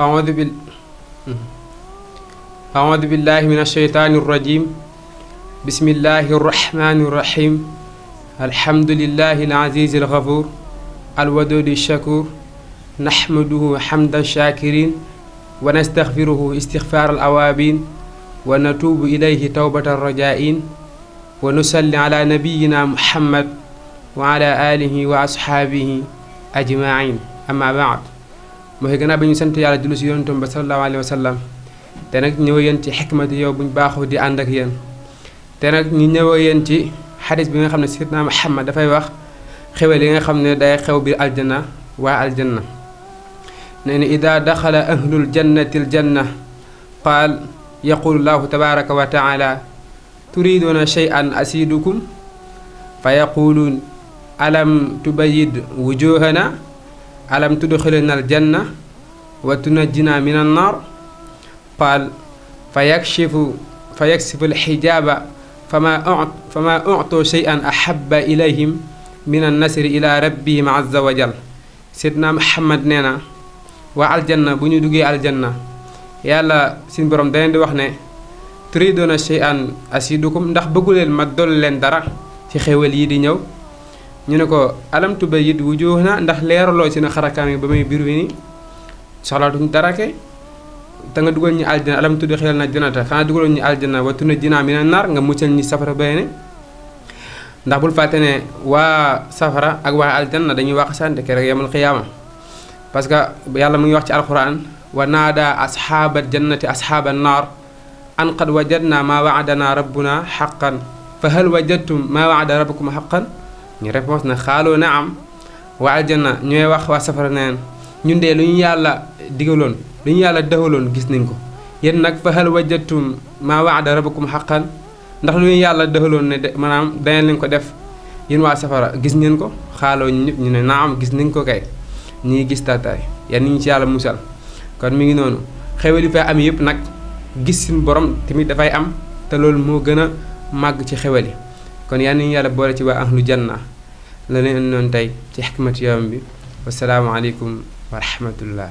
أعوذ بال أعوذ بالله من الشيطان الرجيم. بسم الله الرحمن الرحيم. الحمد لله العزيز الغفور الودود الشكور، نحمده حمد الشاكرين ونستغفره استغفار الأوابين ونتوب إليه توبة الرجائين ونصلي على نبينا محمد وعلى آله وأصحابه أجمعين. أما بعد، mooy gannaaw bi ñu sant yàlla julli si yonentam ba sallallahu alayhi wa sallam te nag ñëw yéen ci xikmati yow buñ baaxoo di ànd ak yéen te nag ñu ñëw yéen ci xadis bi nga xam ne Seydina Muhammad dafay wax xewal yi nga xam ne day xew biir aljanna waa aljanna. nee na ida daxala ahlul jannati aljanna qaal yaqulu llahu tabaraka wa taala turiduuna shay'an asidukum fa yaquluun alam tubayid wujuhana alam tudxilna aljanna wa tunajjina min annar qaal fa yakshifu alxijaaba fama utu shay'an ahaba ilayhim min annasri ila rabbihim azza wa jal. Seydina Muhammad nee na waa aljanna bu ñu duggee aljanna yàlla suñu borom daleen di wax ne turiduuna shay'an asidukum, ndax bëgguleen ma dolli leen dara ci xéwal yi di ñëw. ñu ne ko alam tubayyid wujuhana, ndax leeraloo ci na xarakaam yi ba muy biir wi ni soxlaatuñ dara ke te nga dugal ñu aljana alam tudxilna jannata, xanaa dugaloon ñu aljana wa tunajjinaa mina naar, nga muccal ñi safara bayne. ndax bul fàtte ne waa safara ak waa aljanna dañuy wax sante ke rek yamul xiyaama, parce que yàlla mu ngi wax ci alquran wa naada asxaabal jannati asxaaba naar an qad wajadna maa waadana rabbuna xaqan fa hal wajadtum maa waada rabbukum xaqan. ñu réponse na xaaloo na am. waa aljanna ñooy wax waa safara neen ñun de lu ñu yàlla digaloon lu ñu yàlla dëxaloon gis nañ ko, yéen nag fa hal wajadtum maa waada rabbukum xaqan, ndax lu ñu yàlla dëxaloon ne de maanaam danañ leen ko def yéen waa safara gis ngeen ko. xaaloo ñu ñëpp ñu ne naa am gis nañ ko kay, ñii gis tataay yan ni ñu ci yàlla musal. kon mi ngi noonu xewal yi fay am yëpp nag gis suñu borom tamit dafay am, te loolu moo gën a màgg ci xewal yi. kon yal nañu yàlla boole ci waa ahlu janna la leen noonu tey ci xikmati yawm bi. wasalaamu aleykum wa rahmatullah.